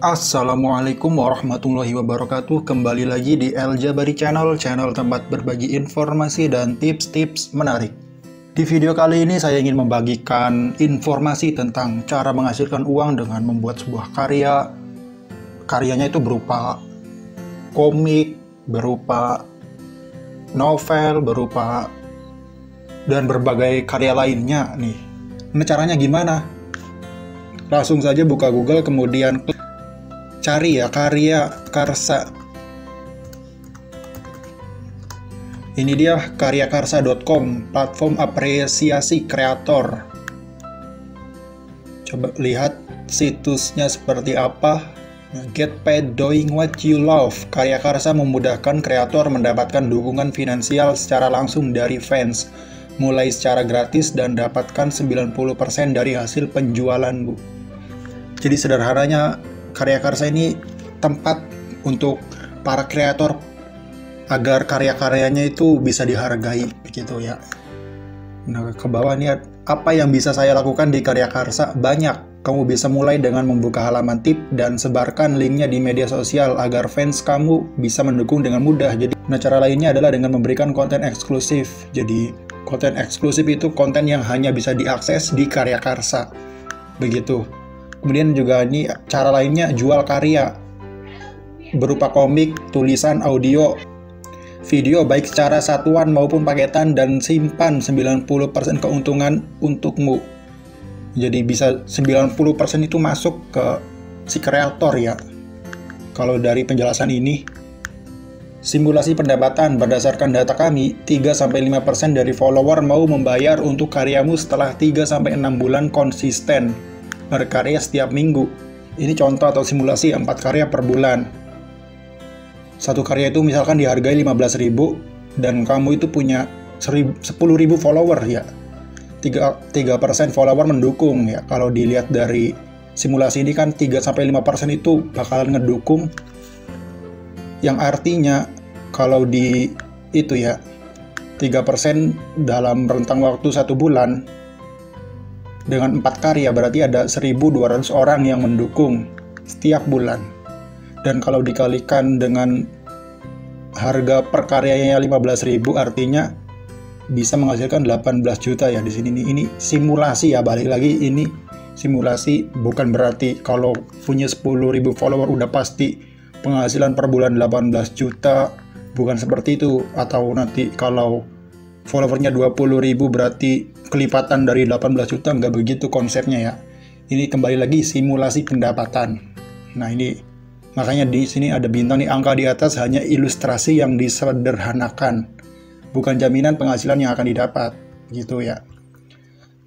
Assalamualaikum warahmatullahi wabarakatuh. Kembali lagi di El Jabari Channel, channel tempat berbagi informasi dan tips-tips menarik. Di video kali ini saya ingin membagikan informasi tentang cara menghasilkan uang dengan membuat sebuah karya. Karyanya itu berupa komik, berupa novel, berupa dan berbagai karya lainnya nih. Nah, caranya gimana? Langsung saja buka Google, kemudian cari ya karya karsa. Ini dia karyakarsa.com, platform apresiasi kreator. Coba lihat situsnya seperti apa. Get paid doing what you love. Karya Karsa memudahkan kreator mendapatkan dukungan finansial secara langsung dari fans, mulai secara gratis dan dapatkan 90% dari hasil penjualanmu. Jadi sederhananya, Karya Karsa ini tempat untuk para kreator agar karya-karyanya itu bisa dihargai, begitu ya. Nah, ke bawah ini apa yang bisa saya lakukan di Karya Karsa? Banyak. Kamu bisa mulai dengan membuka halaman tip dan sebarkan linknya di media sosial agar fans kamu bisa mendukung dengan mudah. Jadi, cara lainnya adalah dengan memberikan konten eksklusif. Jadi, konten eksklusif itu konten yang hanya bisa diakses di Karya Karsa. Begitu. Kemudian juga ini cara lainnya jual karya berupa komik, tulisan, audio, video baik secara satuan maupun paketan dan simpan 90% keuntungan untukmu. Jadi bisa 90% itu masuk ke si kreator ya. Kalau dari penjelasan ini, simulasi pendapatan berdasarkan data kami, 3-5% dari follower mau membayar untuk karyamu setelah 3-6 bulan konsisten berkarya setiap minggu. Ini contoh atau simulasi 4 karya per bulan. Satu karya itu misalkan dihargai 15.000 dan kamu itu punya 10.000 follower ya. 3% follower mendukung ya. Kalau dilihat dari simulasi ini kan 3-5% itu bakalan ngedukung. Yang artinya kalau di itu ya 3% dalam rentang waktu 1 bulan dengan 4 karya berarti ada 1.200 orang yang mendukung setiap bulan. Dan kalau dikalikan dengan harga per karyanya 15.000 artinya bisa menghasilkan 18 juta ya di sini nih. Ini simulasi ya, balik lagi ini simulasi, bukan berarti kalau punya 10.000 follower udah pasti penghasilan per bulan 18 juta, bukan seperti itu. Atau nanti kalau followernya 20.000 berarti kelipatan dari 18 juta, nggak begitu konsepnya ya. Ini kembali lagi simulasi pendapatan. Nah ini makanya di sini ada bintang nih, angka di atas hanya ilustrasi yang disederhanakan, bukan jaminan penghasilan yang akan didapat, gitu ya.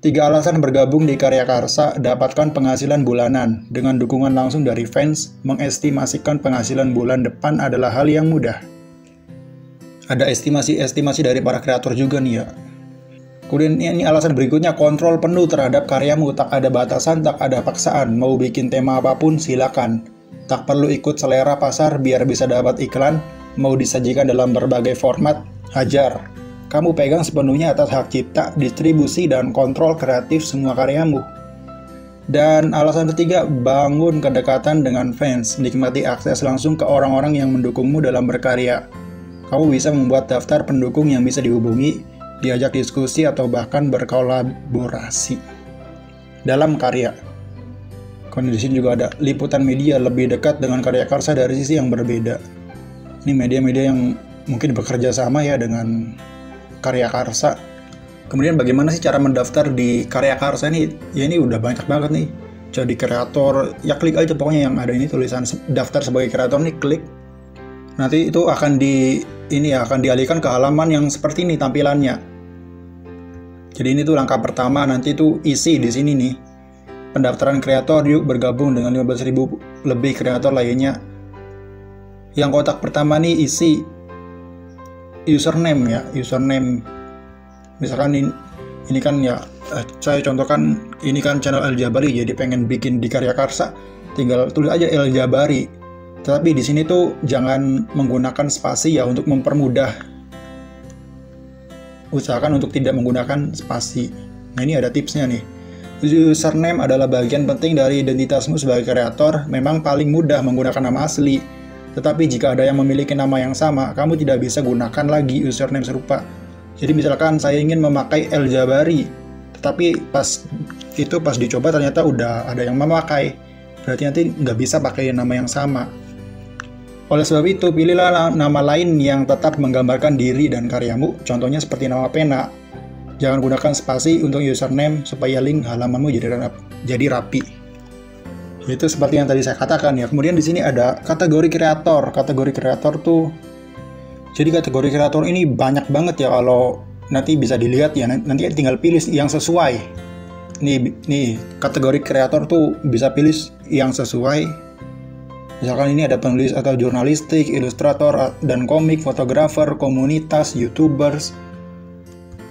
3 alasan bergabung di Karya Karsa: dapatkan penghasilan bulanan. Dengan dukungan langsung dari fans, mengestimasikan penghasilan bulan depan adalah hal yang mudah. Ada estimasi dari para kreator juga nih ya. Kemudian ini alasan berikutnya, kontrol penuh terhadap karyamu, tak ada batasan, tak ada paksaan, mau bikin tema apapun silakan. Tak perlu ikut selera pasar biar bisa dapat iklan, mau disajikan dalam berbagai format, hajar. Kamu pegang sepenuhnya atas hak cipta, distribusi, dan kontrol kreatif semua karyamu. Dan alasan ketiga, bangun kedekatan dengan fans, nikmati akses langsung ke orang-orang yang mendukungmu dalam berkarya. Kamu bisa membuat daftar pendukung yang bisa dihubungi, diajak diskusi, atau bahkan berkolaborasi dalam karya. Kemudian di sini juga ada liputan media lebih dekat dengan Karya Karsa dari sisi yang berbeda. Ini media-media yang mungkin bekerja sama ya dengan Karya Karsa. Kemudian bagaimana sih cara mendaftar di Karya Karsa ini? Ya ini udah banyak banget nih. Jadi kreator, ya klik aja pokoknya yang ada ini tulisan daftar sebagai kreator nih, klik. Nanti itu akan akan dialihkan ke halaman yang seperti ini tampilannya. Jadi ini tuh langkah pertama, nanti tuh isi di sini nih. Pendaftaran kreator, yuk bergabung dengan 15.000 lebih kreator lainnya. Yang kotak pertama nih isi username ya, username. Misalkan ini kan ya, saya contohkan ini kan channel El Jabari, jadi pengen bikin di Karya Karsa, tinggal tulis aja El Jabari. Tetapi di sini tuh jangan menggunakan spasi ya untuk mempermudah. Usahakan untuk tidak menggunakan spasi. Nah ini ada tipsnya nih. Username adalah bagian penting dari identitasmu sebagai kreator, memang paling mudah menggunakan nama asli. Tetapi jika ada yang memiliki nama yang sama, kamu tidak bisa gunakan lagi username serupa. Jadi misalkan saya ingin memakai El Jabari, tetapi pas dicoba ternyata udah ada yang memakai. Berarti nanti nggak bisa pakai nama yang sama. Oleh sebab itu, pilihlah nama lain yang tetap menggambarkan diri dan karyamu, contohnya seperti nama pena. Jangan gunakan spasi untuk username supaya link halamanmu jadi rapi. Itu seperti yang tadi saya katakan ya. Kemudian di sini ada kategori kreator. Kategori kreator tuh, jadi kategori kreator ini banyak banget ya, kalau nanti bisa dilihat ya. Nanti tinggal pilih yang sesuai. Nih kategori kreator tuh bisa pilih yang sesuai. Misalkan ini ada penulis atau jurnalistik, ilustrator dan komik, fotografer, komunitas, YouTubers.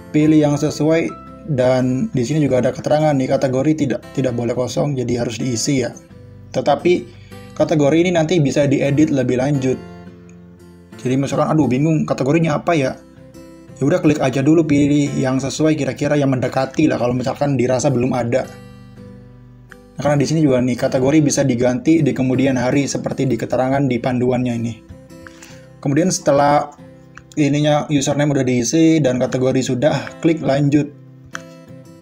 Pilih yang sesuai, dan di sini juga ada keterangan nih, kategori tidak boleh kosong, jadi harus diisi ya. Tetapi kategori ini nanti bisa diedit lebih lanjut. Jadi misalkan aduh bingung kategorinya apa ya. Ya udah klik aja dulu, pilih yang sesuai, kira-kira yang mendekati lah kalau misalkan dirasa belum ada. Nah, karena di sini juga nih kategori bisa diganti di kemudian hari seperti di keterangan di panduannya ini. Kemudian setelah ininya username udah diisi dan kategori sudah, klik lanjut.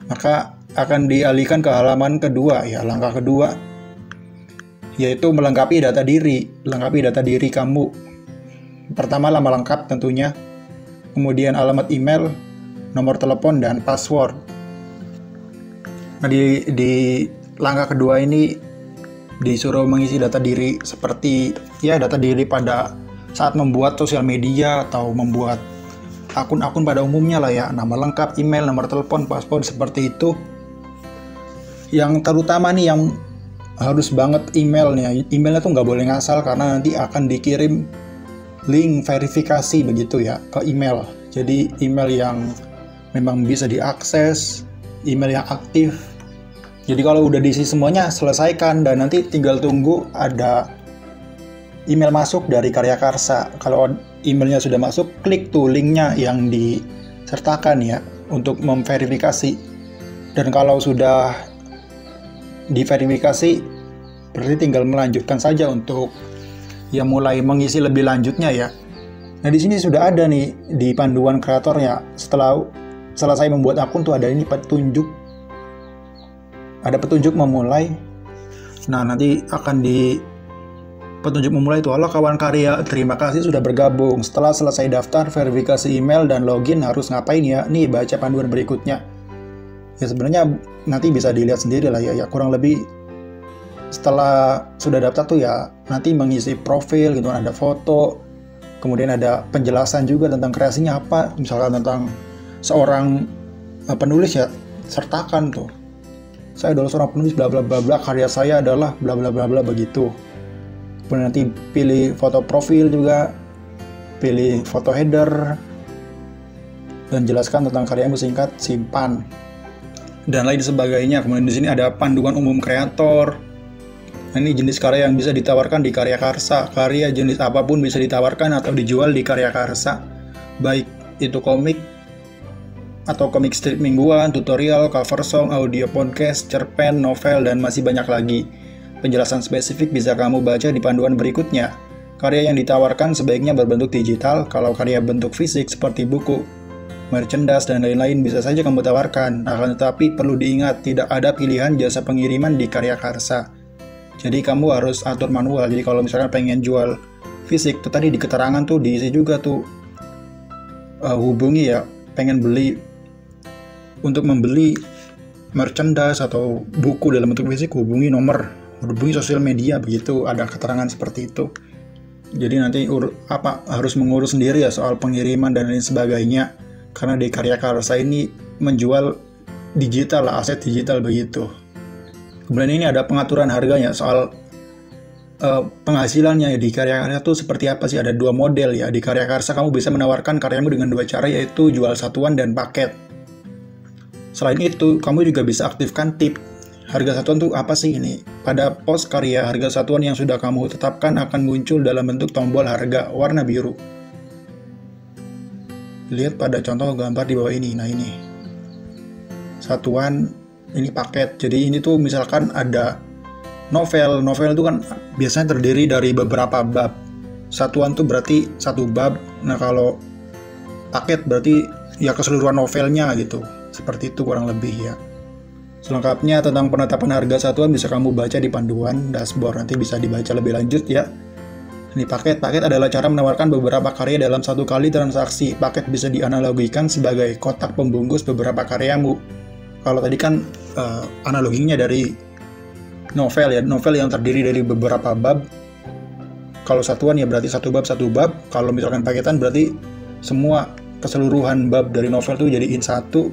Maka akan dialihkan ke halaman kedua ya, langkah kedua yaitu melengkapi data diri. Lengkapi data diri kamu. Pertama nama lengkap tentunya, kemudian alamat email, nomor telepon dan password. Nah, di langkah kedua ini disuruh mengisi data diri seperti ya data diri pada saat membuat sosial media atau membuat akun-akun pada umumnya lah ya, nama lengkap, email, nomor telepon, password, seperti itu. Yang terutama nih yang harus banget emailnya tuh nggak boleh ngasal, karena nanti akan dikirim link verifikasi begitu ya ke email. Jadi email yang memang bisa diakses, email yang aktif. Jadi kalau udah diisi semuanya, selesaikan dan nanti tinggal tunggu ada email masuk dari Karya Karsa. Kalau emailnya sudah masuk, klik tuh linknya yang disertakan ya untuk memverifikasi. Dan kalau sudah diverifikasi, berarti tinggal melanjutkan saja untuk ya mulai mengisi lebih lanjutnya ya. Nah di sini sudah ada nih di panduan kreatornya. Setelah selesai membuat akun tuh ada ini petunjuk. Ada petunjuk memulai. Nah nanti akan di petunjuk memulai itu, halo kawan karya, terima kasih sudah bergabung. Setelah selesai daftar, verifikasi email dan login harus ngapain ya? Nih baca panduan berikutnya. Ya sebenarnya nanti bisa dilihat sendiri lah ya, kurang lebih setelah sudah daftar tuh ya nanti mengisi profil gitu, ada foto, kemudian ada penjelasan juga tentang kreasinya apa, misalkan tentang seorang penulis ya, sertakan tuh. Saya adalah seorang penulis bla bla bla bla, karya saya adalah bla bla bla bla begitu. Kemudian nanti pilih foto profil juga, pilih foto header, dan jelaskan tentang karyamu singkat, simpan, dan lain sebagainya. Kemudian di sini ada panduan umum kreator. Nah, ini jenis karya yang bisa ditawarkan di Karya Karsa. Karya jenis apapun bisa ditawarkan atau dijual di Karya Karsa, baik itu komik atau komik strip mingguan, tutorial, cover song, audio podcast, cerpen, novel, dan masih banyak lagi. Penjelasan spesifik bisa kamu baca di panduan berikutnya. Karya yang ditawarkan sebaiknya berbentuk digital, kalau karya bentuk fisik seperti buku, merchandise, dan lain-lain bisa saja kamu tawarkan. Akan tetapi perlu diingat, tidak ada pilihan jasa pengiriman di Karya Karsa. Jadi kamu harus atur manual. Jadi kalau misalkan pengen jual fisik, tuh tadi di keterangan tuh diisi juga tuh, hubungi ya, pengen beli, untuk membeli merchandise atau buku dalam bentuk fisik, hubungi hubungi sosial media, begitu ada keterangan seperti itu. Jadi nanti harus mengurus sendiri ya soal pengiriman dan lain sebagainya, karena di Karya Karsa ini menjual digital lah, aset digital begitu. Kemudian ini ada pengaturan harganya, soal penghasilannya di Karya Karsa tuh seperti apa sih. Ada dua model ya di Karya Karsa, kamu bisa menawarkan karyamu dengan dua cara, yaitu jual satuan dan paket. Selain itu, kamu juga bisa aktifkan tip. Harga satuan tuh apa sih ini? Pada pos karya, harga satuan yang sudah kamu tetapkan akan muncul dalam bentuk tombol harga warna biru. Lihat pada contoh gambar di bawah ini. Nah ini satuan ini paket. Jadi ini tuh misalkan ada novel itu kan biasanya terdiri dari beberapa bab. Satuan tuh berarti satu bab. Nah kalau paket berarti ya keseluruhan novelnya gitu. Seperti itu kurang lebih ya. Selengkapnya tentang penetapan harga satuan bisa kamu baca di panduan dashboard, nanti bisa dibaca lebih lanjut ya. Ini paket adalah cara menawarkan beberapa karya dalam satu kali transaksi. Paket bisa dianalogikan sebagai kotak pembungkus beberapa karyamu. Kalau tadi kan analoginya dari novel ya, novel yang terdiri dari beberapa bab. Kalau satuan ya berarti satu bab. Kalau misalkan paketan berarti semua keseluruhan bab dari novel itu jadiin satu,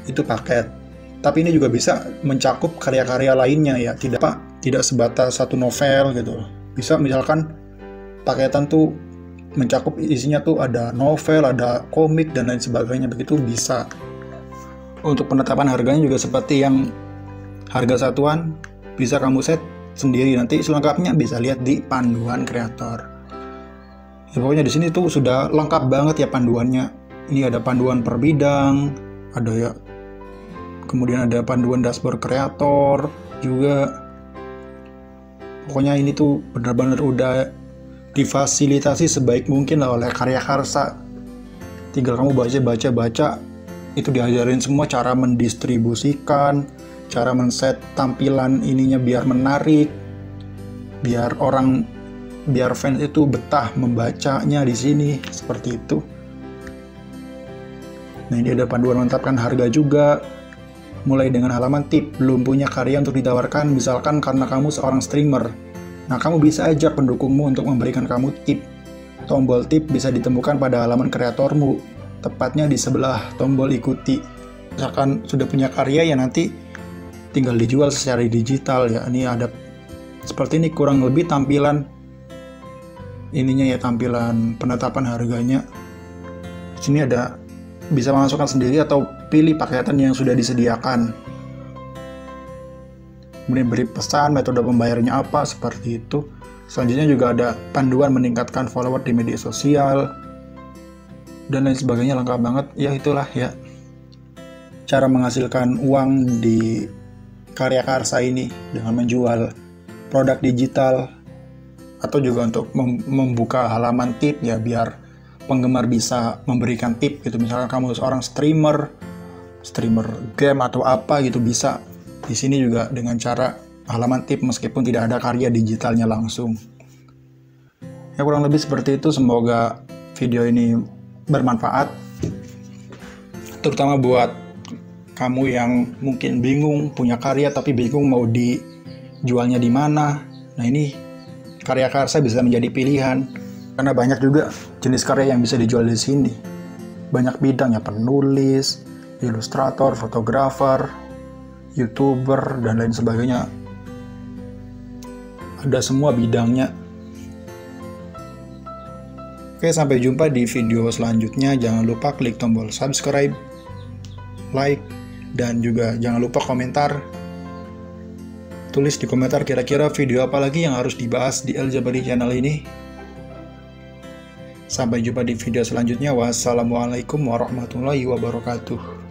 itu paket. Tapi ini juga bisa mencakup karya-karya lainnya ya, tidak sebatas satu novel gitu. Bisa misalkan paketan tuh mencakup isinya tuh ada novel, ada komik dan lain sebagainya, begitu bisa. Untuk penetapan harganya juga seperti yang harga satuan bisa kamu set sendiri, nanti selengkapnya bisa lihat di panduan kreator. Ya, pokoknya di sini tuh sudah lengkap banget ya panduannya. Ini ada panduan per bidang, ada ya, kemudian ada panduan dashboard kreator juga. Pokoknya ini tuh benar-benar udah difasilitasi sebaik mungkin lah oleh Karya Karsa. Tinggal kamu baca, itu diajarin semua cara mendistribusikan, cara men-set tampilan ininya biar menarik, biar fans itu betah membacanya di sini, seperti itu. Nah, ini ada panduan menetapkan harga juga. Mulai dengan halaman tip, belum punya karya untuk ditawarkan, misalkan karena kamu seorang streamer. Nah, kamu bisa ajak pendukungmu untuk memberikan kamu tip. Tombol tip bisa ditemukan pada halaman kreatormu, tepatnya di sebelah tombol ikuti. Misalkan sudah punya karya ya nanti tinggal dijual secara digital ya. Ini ada seperti ini kurang lebih tampilan ininya ya, tampilan penetapan harganya. Di sini ada bisa masukkan sendiri atau pilih paketan yang sudah disediakan. Kemudian beri pesan, metode pembayarannya apa, seperti itu. Selanjutnya juga ada panduan meningkatkan follower di media sosial dan lain sebagainya, lengkap banget. Ya itulah ya cara menghasilkan uang di Karya Karsa ini dengan menjual produk digital atau juga untuk membuka halaman tip ya, biar penggemar bisa memberikan tip gitu. Misalkan kamu seorang streamer game atau apa gitu, bisa di sini juga dengan cara halaman tip meskipun tidak ada karya digitalnya langsung. Ya kurang lebih seperti itu. Semoga video ini bermanfaat, terutama buat kamu yang mungkin bingung punya karya tapi bingung mau dijualnya di mana. Nah, ini Karya Karsa bisa menjadi pilihan karena banyak juga jenis karya yang bisa dijual di sini. Banyak bidang ya, penulis, ilustrator, fotografer, YouTuber dan lain sebagainya. Ada semua bidangnya. Oke, sampai jumpa di video selanjutnya. Jangan lupa klik tombol subscribe, like, dan juga jangan lupa komentar. Tulis di komentar kira-kira video apa lagi yang harus dibahas di El Jabari channel ini. Sampai jumpa di video selanjutnya. Wassalamualaikum warahmatullahi wabarakatuh.